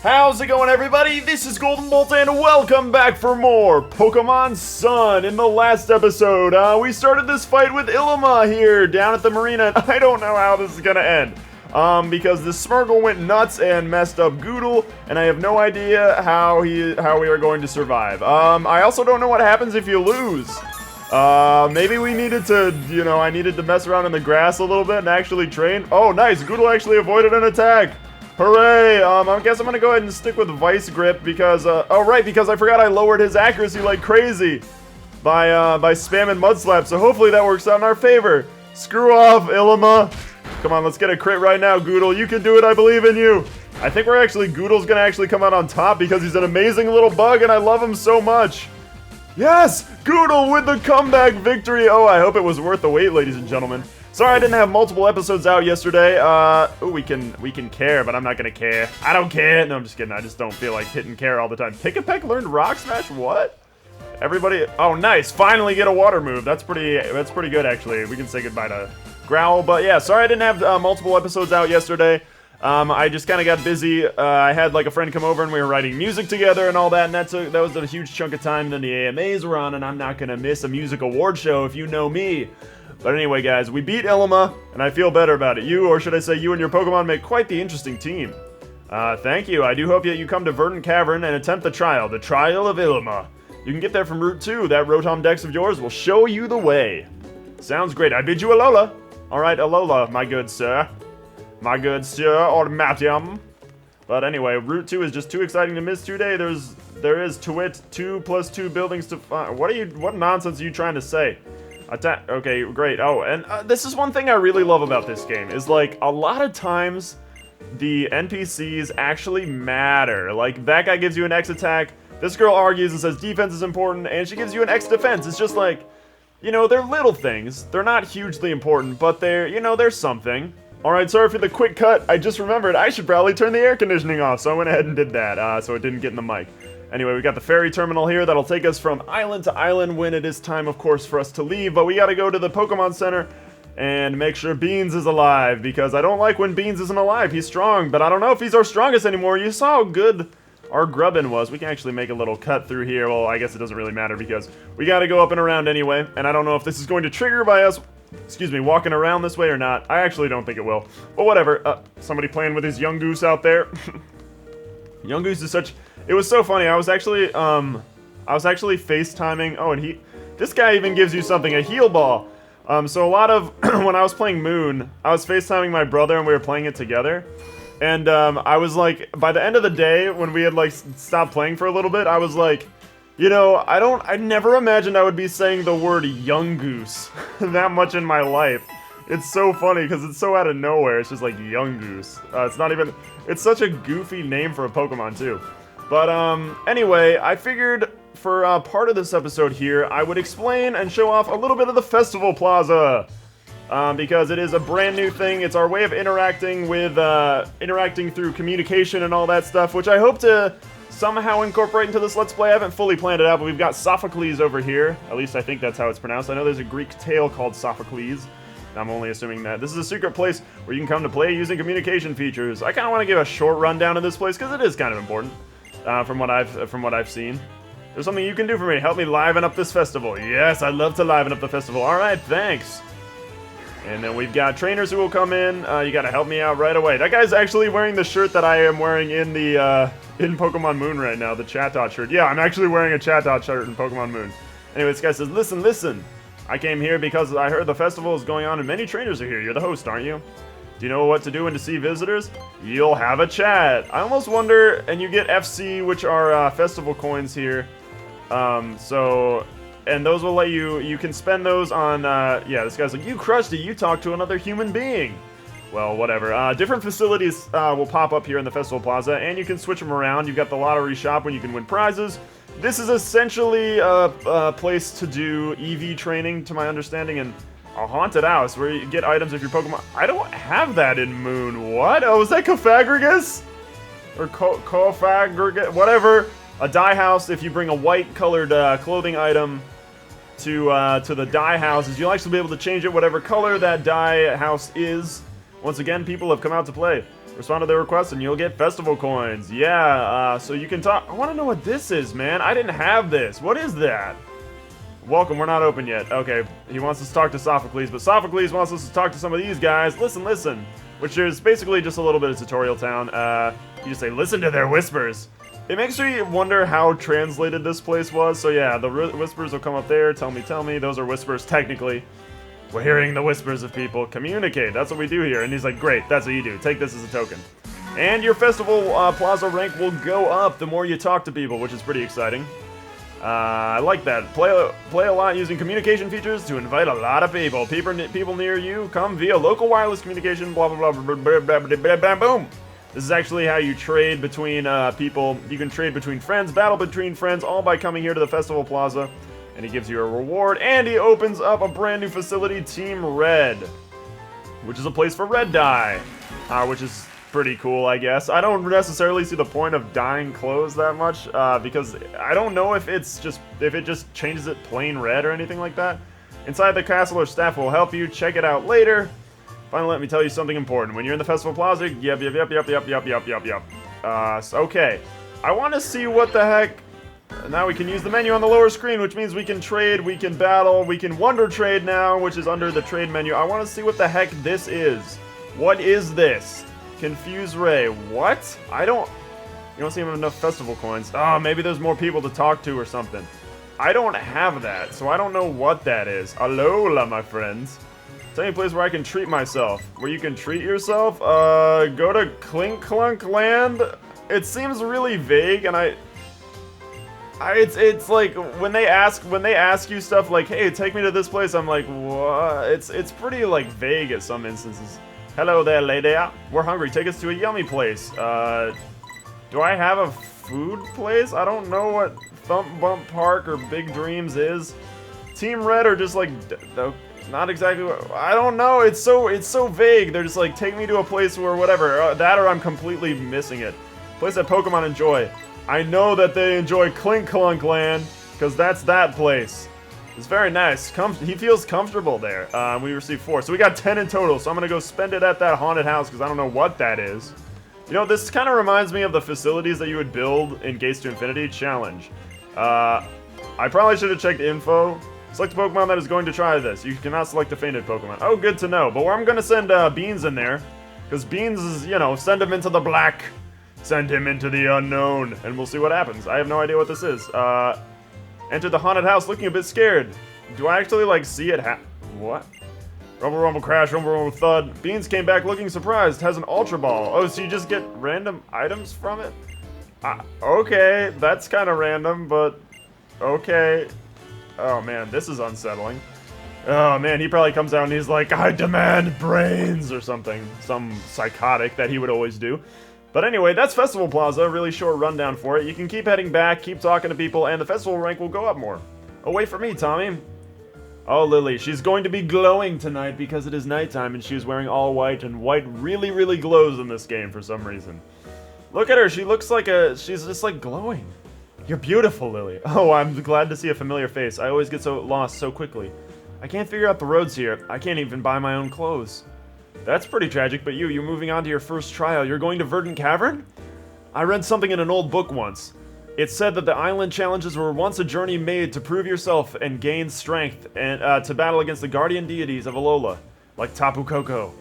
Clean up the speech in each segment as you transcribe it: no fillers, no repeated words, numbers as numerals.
How's it going, everybody? This is GoldenBolt and welcome back for more Pokemon Sun. In the last episode, we started this fight with Ilma here down at the marina. I don't know how this is gonna end. Because the Smirgle went nuts and messed up Goodle, and I have no idea how we are going to survive. I also don't know what happens if you lose. Maybe we needed to, I needed to mess around in the grass a little bit and actually train. Oh, nice. Goodle actually avoided an attack. Hooray! I guess I'm gonna go ahead and stick with Vice Grip because, oh right, because I forgot I lowered his accuracy like crazy by spamming Mud Slap, so hopefully that works out in our favor. Screw off, Ilma. Come on, let's get a crit right now, Goodle. You can do it, I believe in you. I think Goodle's gonna actually come out on top because he's an amazing little bug and I love him so much. Yes! Goodle with the comeback victory! Oh, I hope it was worth the wait, ladies and gentlemen. Sorry I didn't have multiple episodes out yesterday. Ooh, we can care, but I'm not gonna care. I don't care. No, I'm just kidding. I just don't feel like hitting care all the time. Pick a Peck learned Rock Smash? What? Everybody, oh nice, finally get a water move. That's pretty good actually. We can say goodbye to Growl, but yeah, sorry I didn't have multiple episodes out yesterday. I just kind of got busy. I had like a friend come over and we were writing music together and all that, and that was a huge chunk of time. Then the AMAs were on, and I'm not gonna miss a music award show if you know me. But anyway, guys, we beat Ilma, and I feel better about it. You, or should I say you and your Pokemon, make quite the interesting team. Thank you. I do hope that you come to Verdant Cavern and attempt the Trial of Ilma. You can get there from Route 2. That Rotom Dex of yours will show you the way. Sounds great. I bid you Alola. All right, Alola, my good sir. My good sir, or madam. But anyway, Route 2 is just too exciting to miss today. There is to it 2 + 2 buildings to find. What nonsense are you trying to say? Attack. Okay, great. Oh, and this is one thing I really love about this game is like a lot of times the NPCs actually matter. Like that guy gives you an X attack. This girl argues and says defense is important, and she gives you an X defense. It's just like, they're little things. They're not hugely important, but they're something. All right, sorry for the quick cut. I just remembered I should probably turn the air conditioning off, so I went ahead and did that, so it didn't get in the mic. Anyway, we got the ferry terminal here that'll take us from island to island when it is time, of course, for us to leave. But we gotta go to the Pokemon Center and make sure Beans is alive, because I don't like when Beans isn't alive. He's strong, but I don't know if he's our strongest anymore. You saw how good our Grubbin was. We can actually make a little cut through here. Well, I guess it doesn't really matter because we gotta go up and around anyway. And I don't know if this is going to trigger by us, walking around this way or not. I actually don't think it will. But whatever. Somebody playing with his Young Goose out there. Young Goose is such... It was so funny. I was actually FaceTiming. Oh, and this guy even gives you something, a heal ball. So a lot of when I was playing Moon, I was FaceTiming my brother and we were playing it together. And I was like, by the end of the day, when we had like stopped playing for a little bit, I was like, I never imagined I would be saying the word Young Goose that much in my life. It's so funny because it's so out of nowhere. It's just like Young Goose. It's such a goofy name for a Pokemon too. But anyway, I figured for part of this episode here, I would explain and show off a little bit of the Festival Plaza. Because it is a brand new thing. It's our way of interacting through communication and all that stuff, which I hope to somehow incorporate into this Let's Play. I haven't fully planned it out, but we've got Sophocles over here. At least I think that's how it's pronounced. I know there's a Greek tale called Sophocles. I'm only assuming that. This is a secret place where you can come to play using communication features. I kind of want to give a short rundown of this place because it is kind of important. From what I've seen. There's something you can do for me. Help me liven up this festival. Yes, I'd love to liven up the festival. All right, thanks. And then we've got trainers who will come in. You gotta help me out right away. That guy's actually wearing the shirt that I am wearing in the in Pokemon Moon right now, the Chatot shirt. Yeah, I'm actually wearing a Chatot shirt in Pokemon Moon. Anyway, this guy says, listen. I came here because I heard the festival is going on and many trainers are here. You're the host, aren't you? Do you know what to do when to see visitors? You'll have a chat. I almost wonder, and you get FC, which are festival coins here. And those will let you can spend those on, yeah, this guy's like, you crushed it, you talked to another human being. Well, whatever. Different facilities will pop up here in the Festival Plaza, and you can switch them around. You've got the lottery shop when you can win prizes. This is essentially a place to do EV training, to my understanding, and a haunted house where you get items if your Pokemon... I don't have that in Moon. What? Oh, is that Cofagrigus? Or Cofagrigus? Whatever. A dye house, if you bring a white-colored clothing item to the dye houses, you'll actually be able to change it whatever color that dye house is. Once again, people have come out to play. Respond to their request and you'll get festival coins. Yeah, so you can talk. I want to know what this is, man. I didn't have this. What is that? Welcome, we're not open yet. Okay, he wants us to talk to Sophocles, but Sophocles wants us to talk to some of these guys. Listen, listen. Which is basically just a little bit of tutorial town. You just say, listen to their whispers. It makes me wonder how translated this place was. So yeah, the whispers will come up there. Tell me. Those are whispers, technically. We're hearing the whispers of people. Communicate. That's what we do here. And he's like, great, that's what you do. Take this as a token. And your festival plaza rank will go up the more you talk to people, which is pretty exciting. I like that. Play a lot using communication features to invite a lot of people. People near you come via local wireless communication, blah, blah, blah, blah, blah, blah, blah, blah, blah, boom. This is actually how you trade between people. You can trade between friends, battle between friends, all by coming here to the festival plaza. And he gives you a reward, and he opens up a brand new facility, Team Red, which is a place for red dye, which is pretty cool, I guess. I don't necessarily see the point of dyeing clothes that much, because I don't know if it just changes it plain red or anything like that. Inside the castle, our staff will help you. Check it out later. Finally, let me tell you something important. When you're in the festival plaza, yep. Okay. I want to see what the heck. Now we can use the menu on the lower screen, which means we can trade, we can battle, we can wonder trade now, which is under the trade menu. I want to see what the heck this is. What is this? Confuse Ray. What? You don't seem to have enough festival coins. Oh, maybe there's more people to talk to or something. I don't have that, so I don't know what that is. Alola, my friends. Tell me a place where I can treat myself. Where you can treat yourself? Go to Clink Clunk Land? It seems really vague, and it's like when they ask you stuff like, hey, take me to this place, I'm like, what? It's pretty like vague at some instances. Hello there, lady. We're hungry. Take us to a yummy place. Do I have a food place? I don't know what Thump Bump Park or Big Dreams is. Team Red are just like, not exactly what, I don't know. It's so vague. They're just like, take me to a place where whatever. That or I'm completely missing it. Place that Pokemon enjoy. I know that they enjoy Clink Clunk Land, because that's that place. It's very nice. He feels comfortable there. We received 4. So we got 10 in total, so I'm going to go spend it at that haunted house, because I don't know what that is. You know, this kind of reminds me of the facilities that you would build in Gates to Infinity Challenge. I probably should have checked info. Select a Pokemon that is going to try this. You cannot select a fainted Pokemon. Oh, good to know. But I'm going to send Beans in there, because Beans is, you know, send him into the black. Send him into the unknown, and we'll see what happens. I have no idea what this is. Enter the haunted house looking a bit scared. Do I actually, like, see it what? Rumble, rumble, crash, rumble, rumble, thud. Beans came back looking surprised. Has an Ultra Ball. Oh, so you just get random items from it? Okay, that's kind of random, but okay. Oh, man, this is unsettling. Oh, man, he probably comes out and he's like, I demand brains, or something. Some psychotic that he would always do. But anyway, that's Festival Plaza, really short rundown for it. You can keep heading back, keep talking to people, and the festival rank will go up more. Oh, wait for me, Tommy. Oh, Lillie, she's going to be glowing tonight because it is nighttime and she's wearing all white, and white really, really glows in this game for some reason. Look at her, she looks like she's just like glowing. You're beautiful, Lillie. Oh, I'm glad to see a familiar face. I always get so lost so quickly. I can't figure out the roads here. I can't even buy my own clothes. That's pretty tragic, but you're moving on to your first trial. You're going to Verdant Cavern? I read something in an old book once. It said that the island challenges were once a journey made to prove yourself and gain strength and to battle against the guardian deities of Alola, like Tapu Koko.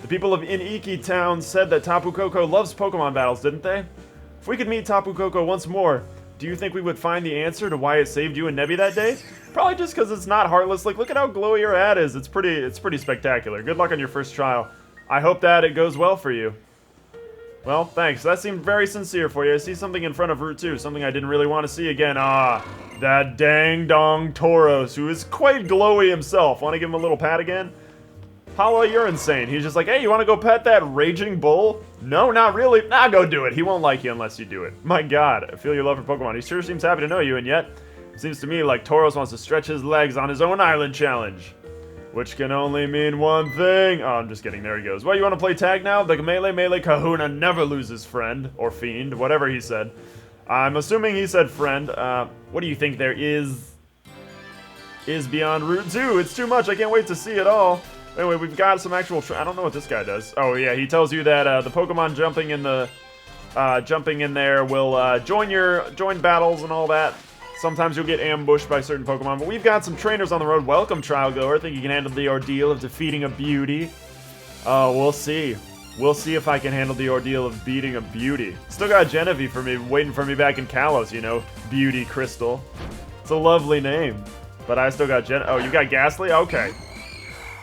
The people of Iniki Town said that Tapu Koko loves Pokemon battles, didn't they? If we could meet Tapu Koko once more, do you think we would find the answer to why it saved you and Nebby that day? Probably just because it's not heartless. Like, look at how glowy your ad is. It's pretty spectacular. Good luck on your first trial. I hope that it goes well for you. Well, thanks. That seemed very sincere for you. I see something in front of Route 2, something I didn't really want to see again. Ah, that dang-dong Tauros, who is quite glowy himself. Want to give him a little pat again? Paula, you're insane. He's just like, hey, you want to go pet that raging bull? No, not really. Nah, go do it. He won't like you unless you do it. My god, I feel your love for Pokemon. He sure seems happy to know you, and yet, it seems to me like Tauros wants to stretch his legs on his own island challenge. Which can only mean one thing. Oh, I'm just kidding. There he goes. Well, you want to play tag now? The Melee Kahuna never loses friend. Or fiend. Whatever he said. I'm assuming he said friend. What do you think there is beyond Route 2? It's too much. I can't wait to see it all. Anyway, we've got some actual... I don't know what this guy does. Oh, yeah, he tells you that the Pokemon jumping in the... jumping in there will join battles and all that. Sometimes you'll get ambushed by certain Pokemon, but we've got some trainers on the road. Welcome, Trial Goer. Think you can handle the ordeal of defeating a beauty? We'll see. We'll see if I can handle the ordeal of beating a beauty. Still got Genevieve for me, waiting for me back in Kalos, you know. Beauty Crystal. It's a lovely name. But I still got Oh, you got Gastly? Okay.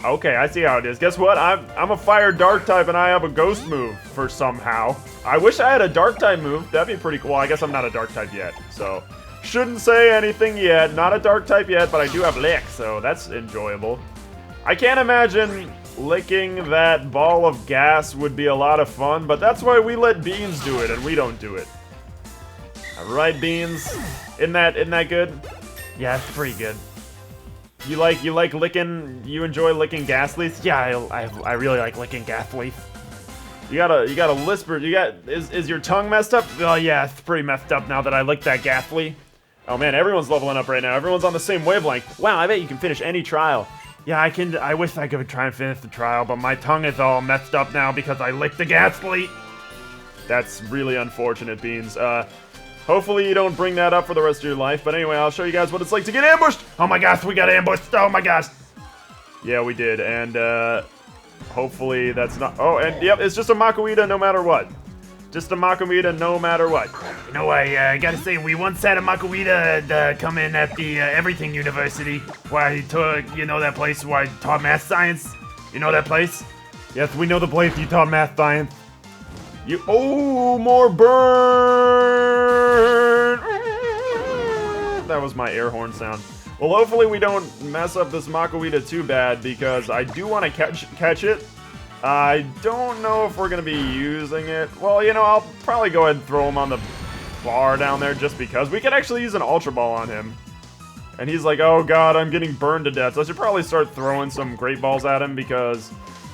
Okay, I see how it is. Guess what? I'm a fire dark type and I have a ghost move for somehow. I wish I had a dark type move. That'd be pretty cool. I guess I'm not a dark type yet, so shouldn't say anything yet. Not a dark type yet, but I do have Lick, so that's enjoyable. I can't imagine licking that ball of gas would be a lot of fun, but that's why we let Beans do it and we don't do it. Alright, Beans. Isn't that good? Yeah, it's pretty good. You like licking? You enjoy licking Gastlys? Yeah, I really like licking Gastly. You got a lisper. Is your tongue messed up? Oh yeah, it's pretty messed up now that I licked that Gastly. Oh man, everyone's leveling up right now. Everyone's on the same wavelength. Wow, I bet you can finish any trial. Yeah, I can. I wish I could try and finish the trial, but my tongue is all messed up now because I licked the Gastly. That's really unfortunate, Beans. Hopefully you don't bring that up for the rest of your life. But anyway, I'll show you guys what it's like to get ambushed. Oh my gosh, we got ambushed. Oh my gosh. Yeah, we did. And hopefully that's not... Oh, and yep, it's just a Makuhita no matter what. Just a Makuhita no matter what. You know, I gotta say, we once had a Makuhita come in at the Everything University. Where he took, you know that place where I taught math science? You know that place? Yes, we know the place you taught math science. Oh, more burn! That was my air horn sound. Well, hopefully we don't mess up this Makuhita too bad, because I do want to catch it. I don't know if we're going to be using it. Well, you know, I'll probably go ahead and throw him on the bar down there just because. We could actually use an Ultra Ball on him. And he's like, oh god, I'm getting burned to death. So I should probably start throwing some Great Balls at him because...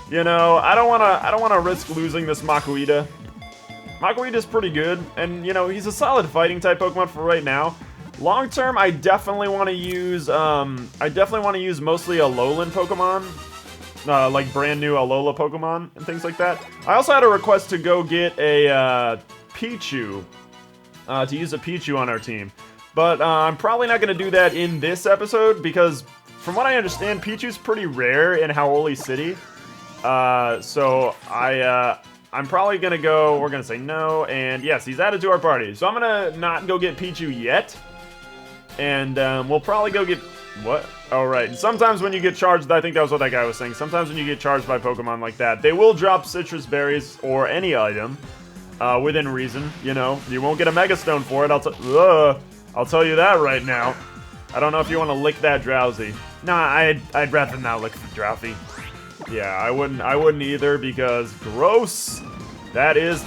You know, I don't wanna risk losing this Makuhita. Makuhita's pretty good, and you know, he's a solid fighting type Pokemon for right now. Long term, I definitely want to use mostly Alolan Pokemon, like brand new Alola Pokemon and things like that. I also had a request to go get a Pichu, to use a Pichu on our team, but I'm probably not gonna do that in this episode because, from what I understand, Pichu's pretty rare in Howoli City. So I'm probably gonna go, we're gonna say no, and yes, he's added to our party. So I'm gonna not go get Pichu yet, and we'll probably go get, what? Oh right, sometimes when you get charged, I think that was what that guy was saying, sometimes when you get charged by Pokemon like that, they will drop citrus berries or any item, within reason, you know. You won't get a Mega Stone for it, I'll tell you that right now. I don't know if you want to lick that Drowsy. Nah, I'd rather not lick the Drowsy. Yeah, I wouldn't either because gross. That is,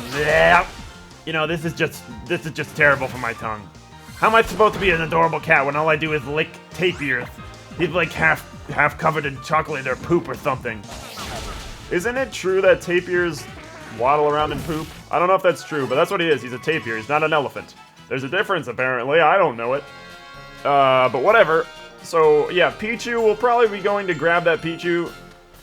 you know, this is just terrible for my tongue. How am I supposed to be an adorable cat when all I do is lick tapirs? He's like half covered in chocolate or poop or something. Isn't it true that tapirs waddle around in poop? I don't know if that's true, but that's what he is. He's a tapir. He's not an elephant. There's a difference apparently. I don't know it. But whatever. So yeah, Pichu, we'll probably be going to grab that Pichu.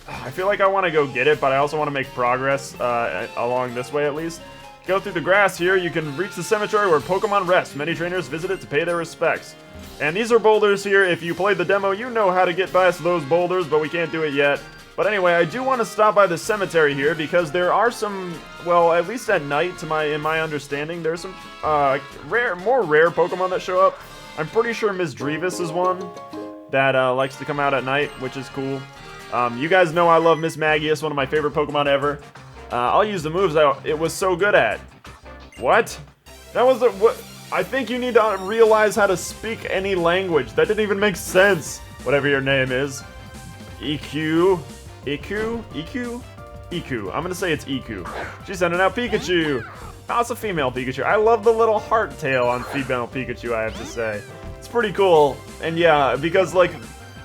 I feel like I want to go get it, but I also want to make progress along this way at least. Go through the grass here, you can reach the cemetery where Pokemon rest. Many trainers visit it to pay their respects. And these are boulders here. If you played the demo, you know how to get past those boulders, but we can't do it yet. But anyway, I do want to stop by the cemetery here because there are some, well, at least at night, in my understanding, there's some more rare Pokemon that show up. I'm pretty sure Miss Drevis is one that likes to come out at night, which is cool. You guys know I love Miss Magius, one of my favorite Pokemon ever. I'll use the moves it was so good at. What? That was what? I think you need to realize how to speak any language. That didn't even make sense. Whatever your name is. EQ? EQ? EQ? EQ. I'm gonna say it's EQ. She's sending out Pikachu. Oh, it's a female Pikachu. I love the little heart tail on female Pikachu, I have to say. It's pretty cool. And yeah, because like,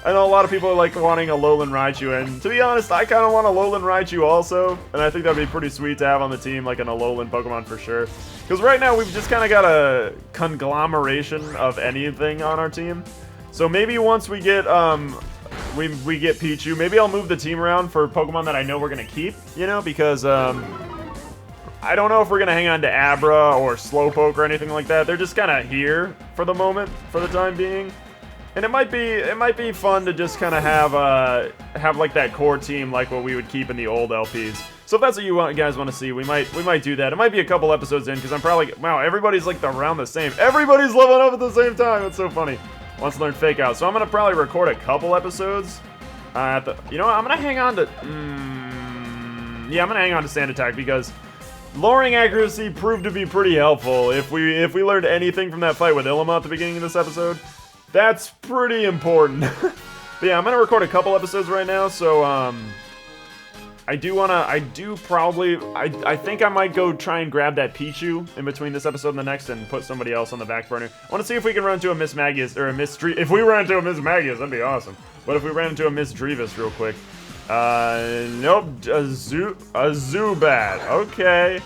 I know a lot of people are like wanting a Alolan Raichu, and to be honest, I kind of want a Alolan Raichu also, and I think that'd be pretty sweet to have on the team, like an Alolan Pokemon for sure. Because right now we've just kind of got a conglomeration of anything on our team. So maybe once we get we get Pichu. Maybe I'll move the team around for Pokemon that I know we're gonna keep, you know, because I don't know if we're gonna hang on to Abra or Slowpoke or anything like that. They're just kind of here for the moment, for the time being. And it might be fun to just kind of have like that core team like what we would keep in the old LPs. So if that's what you guys want to see, we might do that. It might be a couple episodes in because I'm probably wow, everybody's like around the same. Everybody's leveling up at the same time. It's so funny. Wants to learn Fake Out. So I'm gonna probably record a couple episodes. You know what? I'm gonna hang on to. Yeah, I'm gonna hang on to Sand Attack because lowering accuracy proved to be pretty helpful. If we learned anything from that fight with Ilma at the beginning of this episode. That's pretty important. But yeah, I'm gonna record a couple episodes right now, so I think I might go try and grab that Pichu in between this episode and the next and put somebody else on the back burner. I wanna see if we can run into a Miss Magius, or a Miss if we run into a Miss Magius, that'd be awesome. But if we ran into a Miss Drevis real quick. Nope, a Zubat, okay.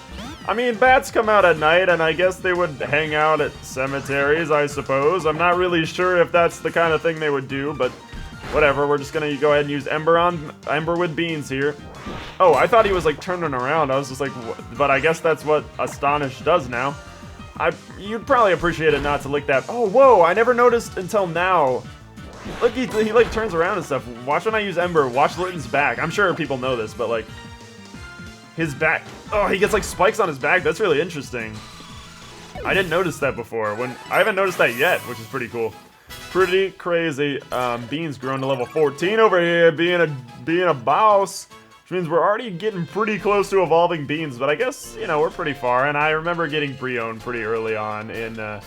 I mean, bats come out at night, and I guess they would hang out at cemeteries, I suppose. I'm not really sure if that's the kind of thing they would do, but whatever. We're just gonna go ahead and use Ember with Beans here. Oh, I thought he was, like, turning around. I was just like, but I guess that's what Astonish does now. You'd probably appreciate it not to lick that. Oh, whoa, I never noticed until now. Look, he like, turns around and stuff. Watch when I use Ember. Watch Litton's back. I'm sure people know this, but, like, his back. Oh, he gets like spikes on his back. That's really interesting. I didn't notice that before. I haven't noticed that yet, which is pretty cool. Pretty crazy. Bean's grown to level 14 over here, being a boss, which means we're already getting pretty close to evolving Beans. But I guess you know we're pretty far. And I remember getting Brion pretty early on in the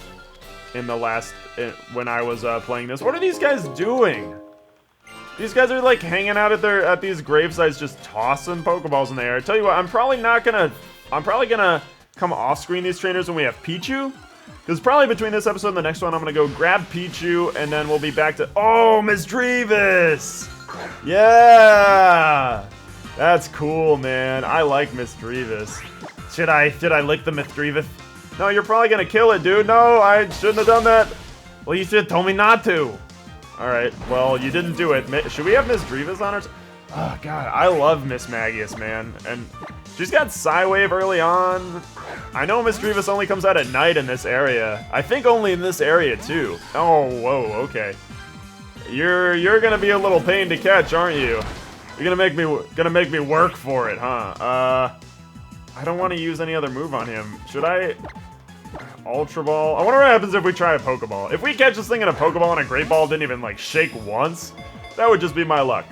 last when I was playing this. What are these guys doing? These guys are like hanging out at these gravesites, just tossing Pokeballs in the air. I tell you what, I'm probably gonna come off screen these trainers when we have Pichu. Because probably between this episode and the next one, I'm gonna go grab Pichu, and then we'll be back to Miss Drevis! Yeah! That's cool, man. I like Miss Drevis. Should I lick the Miss Drevis? No, you're probably gonna kill it, dude. No, I shouldn't have done that. Well, you should have told me not to. Alright, well, you didn't do it. Should we have Miss Drevis on her? Oh, God, I love Miss Magius, man. And she's got Psywave early on. I know Miss Drevis only comes out at night in this area. I think only in this area, too. Oh, whoa, okay. You're gonna be a little pain to catch, aren't you? You're gonna make me work for it, huh? I don't want to use any other move on him. Should I? Ultra Ball. I wonder what happens if we try a Pokeball. If we catch this thing in a Pokeball and a Great Ball didn't even, like, shake once, that would just be my luck.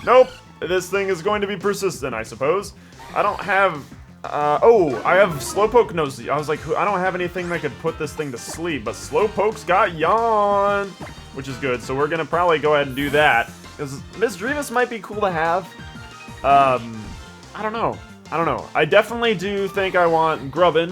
Nope. This thing is going to be persistent, I suppose. I don't have... I have Slowpoke. No, I was like, I don't have anything that could put this thing to sleep, but Slowpoke's got Yawn, which is good, so we're gonna probably go ahead and do that. Because Miss Drevis might be cool to have. I don't know. I definitely do think I want Grubbin.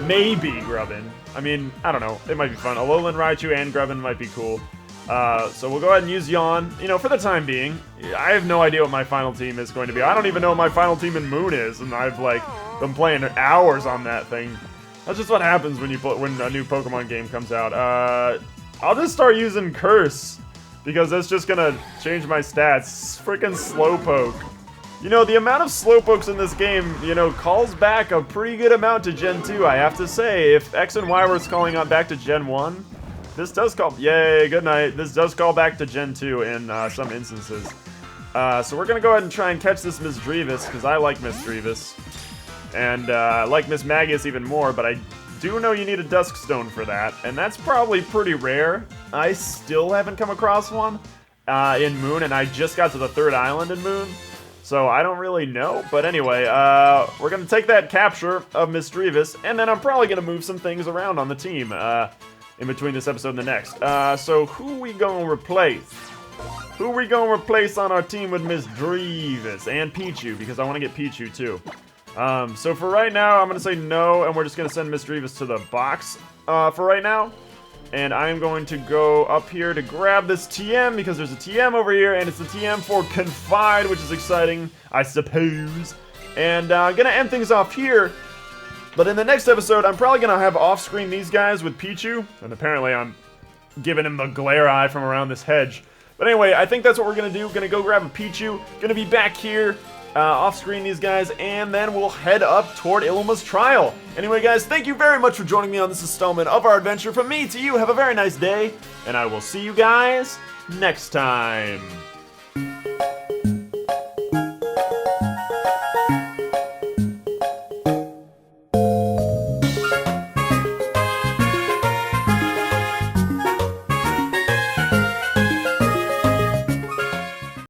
Maybe Grubbin. I mean, I don't know. It might be fun. Alolan Raichu and Grubbin might be cool. So we'll go ahead and use Yawn, you know, for the time being. I have no idea what my final team is going to be. I don't even know what my final team in Moon is, and I've, like, been playing hours on that thing. That's just what happens when when a new Pokemon game comes out. I'll just start using Curse, because that's just gonna change my stats. Freaking Slowpoke. You know, the amount of Slowpokes in this game, you know, calls back a pretty good amount to Gen 2, I have to say. If X and Y was calling on back to Gen 1, this does call... Yay, good night. This does call back to Gen 2 in some instances. So we're going to go ahead and try and catch this Miss Drevis, because I like Miss Drevis. And I like Miss Magius even more, but I do know you need a Dusk Stone for that. And that's probably pretty rare. I still haven't come across one in Moon, and I just got to the 3rd island in Moon. So I don't really know, but anyway, we're going to take that capture of Miss Drevis, and then I'm probably going to move some things around on the team in between this episode and the next. So who we going to replace? Who we going to replace on our team with Miss Drevis and Pichu, because I want to get Pichu too. So for right now, I'm going to say no, and we're just going to send Miss Drevis to the box for right now. And I'm going to go up here to grab this TM, because there's a TM over here, and it's the TM for Confide, which is exciting, I suppose. And I'm going to end things off here. But in the next episode, I'm probably going to have off-screen these guys with Pichu. And apparently I'm giving him the glare eye from around this hedge. But anyway, I think that's what we're gonna do. Gonna go grab a Pichu. Gonna be back here, off-screen these guys, and then we'll head up toward Ilma's trial. Anyway, guys, thank you very much for joining me on this installment of our adventure. From me to you, have a very nice day, and I will see you guys next time.